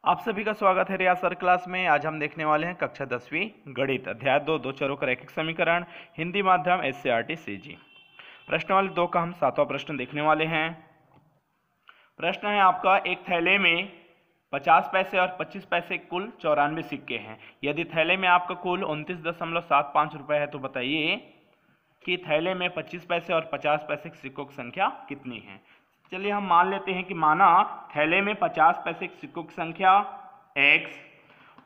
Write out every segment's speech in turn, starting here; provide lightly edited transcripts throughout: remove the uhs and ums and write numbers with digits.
आप सभी का स्वागत है रियाज सर क्लास में। आज हम देखने वाले हैं कक्षा 10वीं गणित अध्याय 2 दो चरों का रैखिक समीकरण हिंदी माध्यम SCERT CG। प्रश्नावली 2 का हम 7वां प्रश्न देखने वाले हैं। प्रश्न है आपका, एक थैले में 50 पैसे और 25 पैसे कुल 94 सिक्के हैं। यदि थैले में आपका कुल 29.75 रुपए है तो बताइए कि थैले में 25 पैसे और 50 पैसे के सिक्कों की संख्या कितनी है। चलिए हम मान लेते हैं कि माना थैले में 50 पैसे के सिक्कों की संख्या x,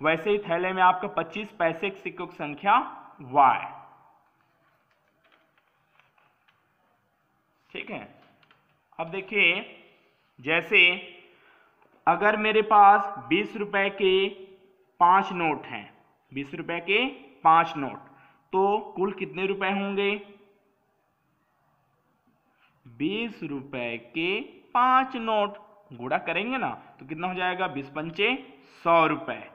वैसे ही थैले में आपका 25 पैसे के सिक्कों की संख्या y। ठीक है, अब देखिए, जैसे अगर मेरे पास 20 रुपए के 5 नोट हैं, 20 रुपए के 5 नोट, तो कुल कितने रुपए होंगे? 20 रुपए के 5 नोट गुणा करेंगे ना तो कितना हो जाएगा? 20 पंचे 100 रुपए।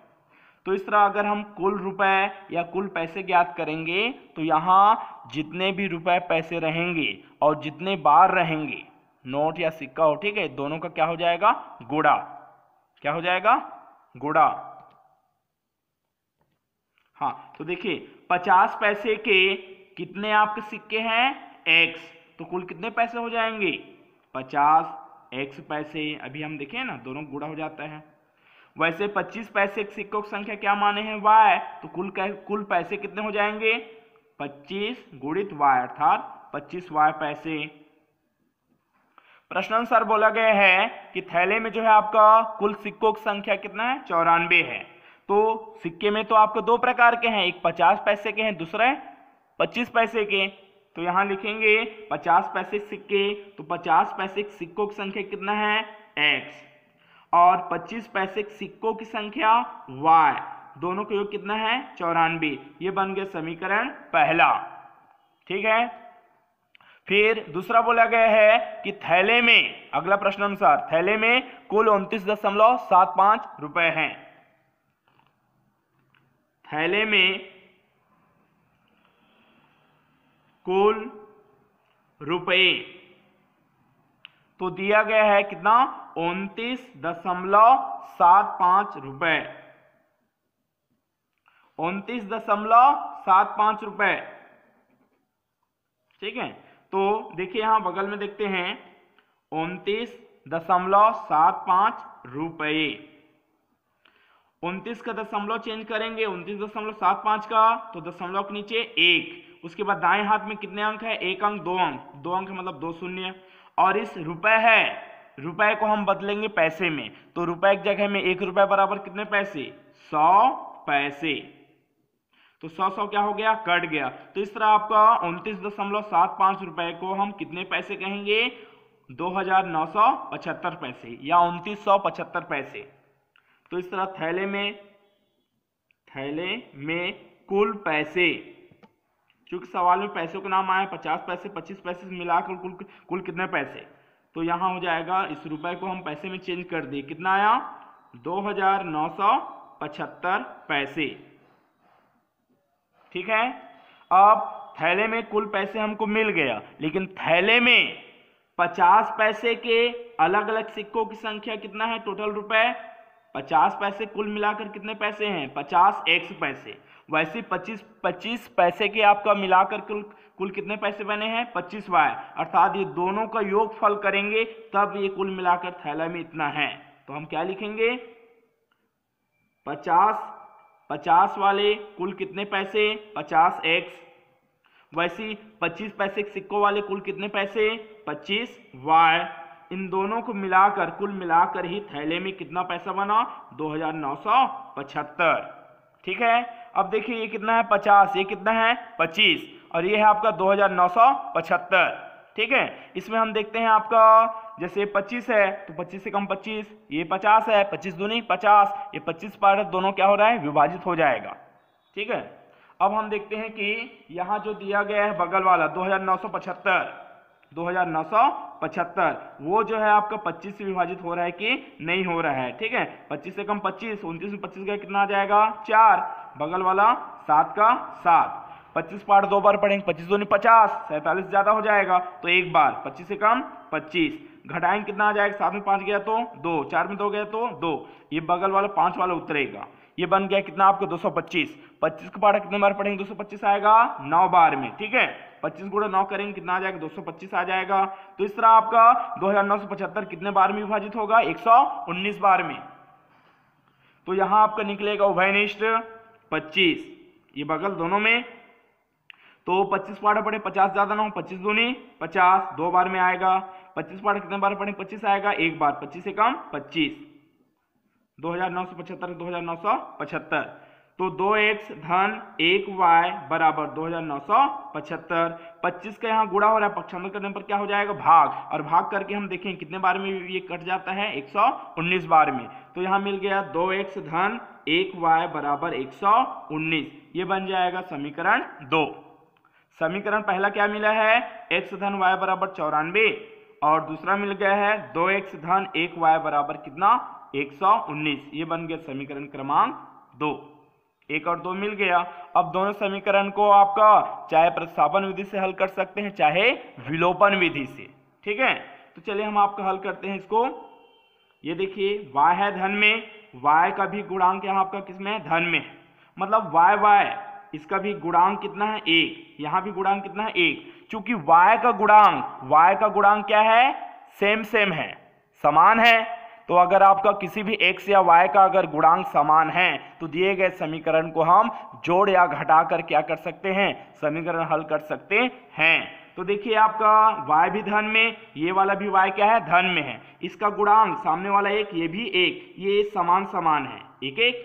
तो इस तरह अगर हम कुल रुपए या कुल पैसे ज्ञात करेंगे तो यहाँ जितने भी रुपए पैसे रहेंगे और जितने बार रहेंगे, नोट या सिक्का हो, ठीक है, दोनों का क्या हो जाएगा? गुणा। क्या हो जाएगा? गुणा। हाँ, तो देखिए 50 पैसे के कितने आपके सिक्के हैं? x, तो कुल कितने पैसे हो जाएंगे? 50x पैसे। अभी हम देखें ना, दोनों गुणा हो जाता है। वैसे 25 पैसे के सिक्कों की संख्या क्या माने हैं? y, तो कुल पैसे कितने हो जाएंगे? 25 गुणित y अर्थात 25y पैसे। प्रश्नानुसार बोला गया है कि थैले में जो है आपका कुल सिक्कों की संख्या कितना है? 94 है। तो सिक्के में तो आपको दो प्रकार के हैं, एक 50 पैसे के हैं, दूसरा 25 पैसे के। तो यहां लिखेंगे 50 पैसे के सिक्के, तो 50 पैसे के सिक्कों की संख्या कितना है? x, और 25 पैसे के सिक्कों की संख्या y, दोनों का योग कितना है? 94। ये बन गया समीकरण पहला। ठीक है, फिर दूसरा बोला गया है कि थैले में, अगला प्रश्न अनुसार, थैले में कुल 29.75 रुपए हैं। थैले में कुल रुपए तो दिया गया है कितना? 29.75 रुपए। 29.75 रुपए। ठीक है, तो देखिए यहां बगल में देखते हैं 29.75 रुपए। 29 का दशमलव चेंज करेंगे, 29.75 का, तो दशमलव के नीचे 1, उसके बाद दाएं हाथ में कितने अंक है? 1 अंक, 2 अंक, 2 अंक मतलब 2 शून्य। और इस रुपए है, रुपए को हम बदलेंगे पैसे में, तो रुपए की जगह में 1 रुपए बराबर कितने पैसे? 100 पैसे। तो 100 क्या हो गया? कट गया। तो इस तरह आपका 29.75 रुपए को हम कितने पैसे कहेंगे? 2975 पैसे या 2975 पैसे। तो इस तरह थैले में कुल पैसे, चूंकि सवाल में पैसों के नाम आए, 50 पैसे 25 पैसे मिलाकर कुल कितने पैसे, तो यहां हो जाएगा, इस रुपए को हम पैसे में चेंज कर दिए, कितना आया? 2975 पैसे। ठीक है, अब थैले में कुल पैसे हमको मिल गया, लेकिन थैले में 50 पैसे के अलग अलग सिक्कों की संख्या कितना है? टोटल रुपए 50 पैसे कुल मिलाकर कितने पैसे हैं? 50x पैसे। वैसे 25 पैसे के आपका मिलाकर कुल कितने पैसे बने हैं? 25y, अर्थात ये दोनों का योगफल करेंगे तब ये कुल मिलाकर थैला में इतना है। तो हम क्या लिखेंगे? 50 वाले कुल कितने पैसे? 50x। वैसे 25 पैसे के सिक्कों वाले कुल कितने पैसे? 25y। इन दोनों को मिलाकर, कुल मिलाकर ही थैले में कितना पैसा बना? 2975। ठीक है, अब देखिए ये कितना है? 50, ये कितना है? 25, और ये है आपका 2975। ठीक है, इसमें हम देखते हैं आपका, जैसे 25 है तो 25 से कम 25, ये 50 है, 25 दूनी 50, ये 25 पार्ट दोनों क्या हो रहा है? विभाजित हो जाएगा। ठीक है, अब हम देखते हैं कि यहाँ जो दिया गया है बगल वाला 2975, वो जो है आपका 25 से विभाजित हो रहा है कि नहीं हो रहा है? ठीक है, 25 से कम 25, 29 में 25 का कितना आ जाएगा? 4, बगल वाला 7 का 7, 25 पार्ट 2 बार पढ़ेंगे, 25 दूनी 50, 47 ज्यादा हो जाएगा, तो एक बार 25 से कम 25, घटाएंगे कितना आ जाएगा, 7 में 5 गया तो 2, 4 में 2 गया तो 2, ये बगल वाला 5 वाला उतरेगा, ये बन गया कितना आपको 225। 25 का पहाड़ा कितने बार पढ़ेंगे, 225 आएगा 9 बार में, ठीक है। 25 गुणा 9 करेंगे कितना आ जाएगा, 225 आ जाएगा। तो इस तरह आपका 2975 कितने बार में विभाजित होगा, 119 बार में। तो यहां आपका निकलेगा उभयनिष्ठ 25, ये बगल दोनों में। तो 25 पहाड़ा पढ़े, 50 ज्यादा ना हो, 25 दूनी 50, 2 बार में आएगा। 25 पहाड़ा कितने बार पढ़े, 25 आएगा 1 बार, 25 से कम 25, 2975 2975। तो 2x धन 1y बराबर 2975। 25 का यहाँ गुणा हो रहा है, पक्षांतर करने पर क्या हो जाएगा, भाग, और भाग करके हम देखें कितने बार में ये कट जाता है, 119 बार में। तो यहाँ मिल गया 2x धन 1y बराबर 119, ये बन जाएगा समीकरण 2। समीकरण पहला क्या मिला है, x धन y बराबर 94, और दूसरा मिल गया है 2x धन 1y बराबर कितना, 119, ये बन गया समीकरण क्रमांक 2। 1 और 2 मिल गया। अब दोनों समीकरण को आपका चाहे प्रतिस्थापन विधि से हल कर सकते हैं, चाहे विलोपन विधि से, ठीक है। तो चलिए हम आपका हल करते हैं इसको। ये देखिए y है धन में, y का भी गुणांक यहाँ आपका किसमें है, धन में, मतलब y इसका भी गुणांक कितना है, 1, यहाँ भी गुणांक कितना है, 1। चूंकि y का गुणांक क्या है, सेम है, समान है। तो अगर आपका किसी भी x या y का अगर गुणांक समान है तो दिए गए समीकरण को हम जोड़ या घटाकर क्या कर सकते हैं, समीकरण हल कर सकते हैं। तो देखिए आपका y भी धन में, ये वाला भी y क्या है, धन में है, इसका गुणांक सामने वाला 1, ये भी 1, ये समान है, 1 1।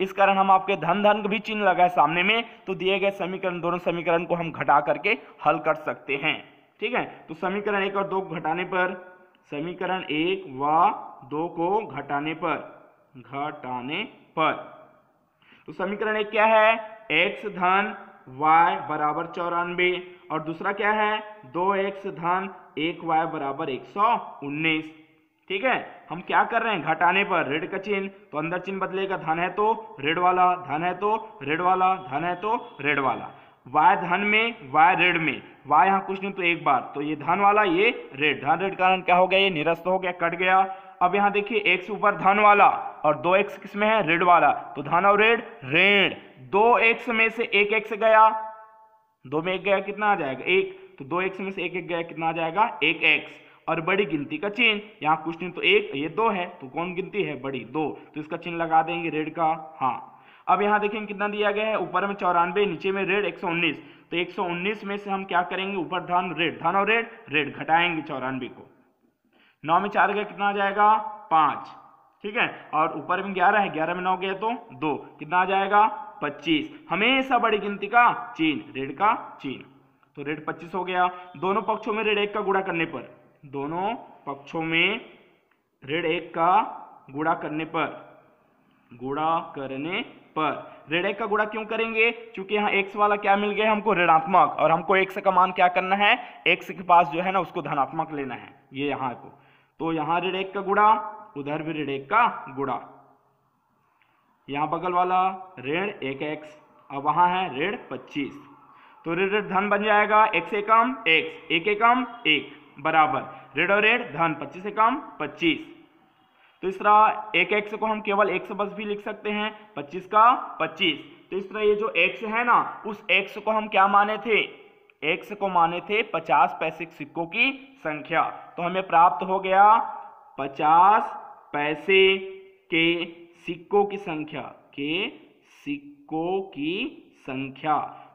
इस कारण हम आपके धन भी चिन्ह लगाए सामने में, तो दिए गए समीकरण, दोनों समीकरण को हम घटा करके हल कर सकते हैं, ठीक है। तो समीकरण 1 और 2 को घटाने पर, समीकरण 1 व 2 को घटाने पर तो समीकरण 1 क्या है, x धन y बराबर 94, और दूसरा क्या है 2x धन 1y बराबर 119, ठीक है। हम क्या कर रहे हैं, घटाने पर ऋण का चिन्ह, तो अंदर चिन्ह बदलेगा, धन है तो ऋण वाला, धन है तो ऋण वाला, धन है तो ऋण वाला। y धन में, y ऋण में, y यहाँ कुछ नहीं तो 1 बार, तो ये धन वाला, ये ऋण, धन ऋण कारण क्या हो गया, ये निरस्त हो गया, कट गया। अब यहाँ देखिए x ऊपर धन वाला और 2x किसमें है, ऋण वाला, तो धन और ऋण, ऋण 2x में से 1 x गया, 2 में 1 गया कितना आ जाएगा, 1, तो 2x में से 1 1 गया कितना आ जाएगा, 1x, और बड़ी गिनती का चिन्ह, यहाँ कुछ नहीं तो 1, ये 2 है, तो कौन गिनती है, बड़ी 2, तो इसका चिन्ह लगा देंगे ऋण का, हाँ। अब यहाँ देखेंगे कितना दिया गया है, ऊपर में 94, नीचे में ऋण 119, तो 119 में से हम क्या करेंगे, ऊपर धन ऋण, धन और ऋण, ऋण घटाएंगे 94 को, 9 में 4 गया कितना आ जाएगा, 5, ठीक है, और ऊपर में 11 है, 11 में 9 गया तो 2, कितना आ जाएगा, 25, हमेशा बड़ी गिनती का चिन्ह, ऋण का चिन्ह, तो ऋण 25 हो गया। दोनों पक्षों में ऋण 1 का गुणा करने पर, दोनों पक्षों में ऋण 1 का गुणा करने पर ऋण 1 का गुणा क्यों करेंगे, क्योंकि यहाँ x वाला क्या मिल गया हमको, ऋणात्मक, और हमको x का मान क्या करना है, x के पास जो है ना उसको धनात्मक लेना है, ये यहाँ को, तो यहाँ ऋण 1 का गुणा, उधर भी ऋण 1 का गुणा, यहाँ बगल वाला ऋण 1x, अब वहां है ऋण 25, तो ऋण धन बन जाएगा, x से कम x, 1 एकम 1 बराबर ऋण और ऋण धन, 25 से कम 25, तो इस तरह 1x को हम केवल x बस भी लिख सकते हैं, 25 का 25, तो इस तरह ये जो x है ना, उस x को हम क्या माने थे, x को माने थे 50 पैसे के सिक्कों की संख्या, तो हमें प्राप्त हो गया 50 पैसे के सिक्कों की संख्या,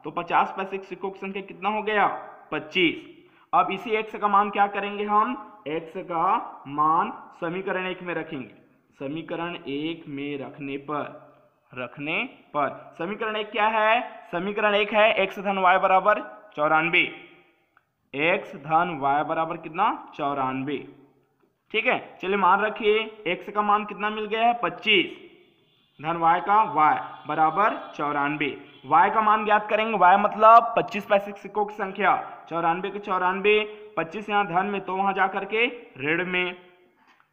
तो 50 पैसे के सिक्कों की संख्या कितना हो गया, 25। अब इसी x का मान क्या करेंगे हम, x का मान समीकरण 1 में रखेंगे, समीकरण 1 में रखने पर समीकरण 1 क्या है, समीकरण 1 है x धन y बराबर 94, x धन y बराबर कितना, 94, ठीक है। चलिए मान रखिए x का मान कितना मिल गया है, 25, धन y का y बराबर 94, y का मान ज्ञात करेंगे, y मतलब 25 पैसे के सिक्कों की संख्या, 94 के 94, 25 यहाँ धन में तो वहां जाकर के ऋण में,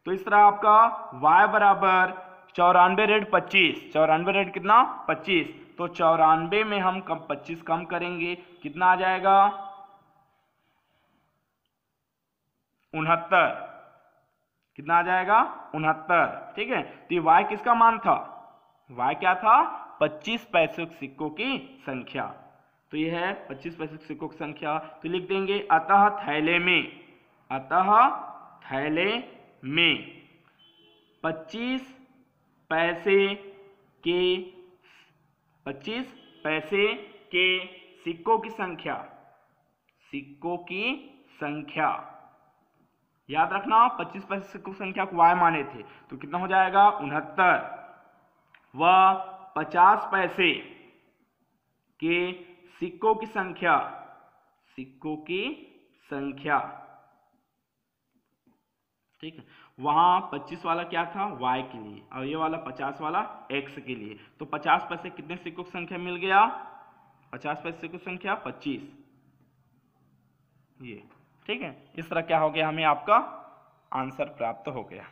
तो इस तरह आपका y बराबर 94 ऋण 25, 94 ऋण कितना 25, तो 94 में हम 25 कम करेंगे कितना आ जाएगा 69, कितना आ जाएगा 69। ठीक है, तो ये y किसका मान था, y क्या था 25 पैसे के सिक्कों की संख्या। तो ये है 25 पैसे के सिक्कों की संख्या। तो लिख देंगे अतः थैले में 25 पैसे के 25 पैसे के सिक्कों की संख्या, सिक्कों की संख्या याद रखना, 25 पैसे सिक्कों की संख्या को y माने थे, तो कितना हो जाएगा 69। व 50 पैसे के सिक्कों की संख्या, सिक्कों की संख्या, ठीक है, वहां 25 वाला क्या था y के लिए और ये वाला 50 वाला x के लिए। तो 50 पैसे कितने सिक्कों की संख्या मिल गया, 50 पैसे की संख्या 25, ये ठीक है। इस तरह क्या हो गया, हमें आपका आंसर प्राप्त हो गया।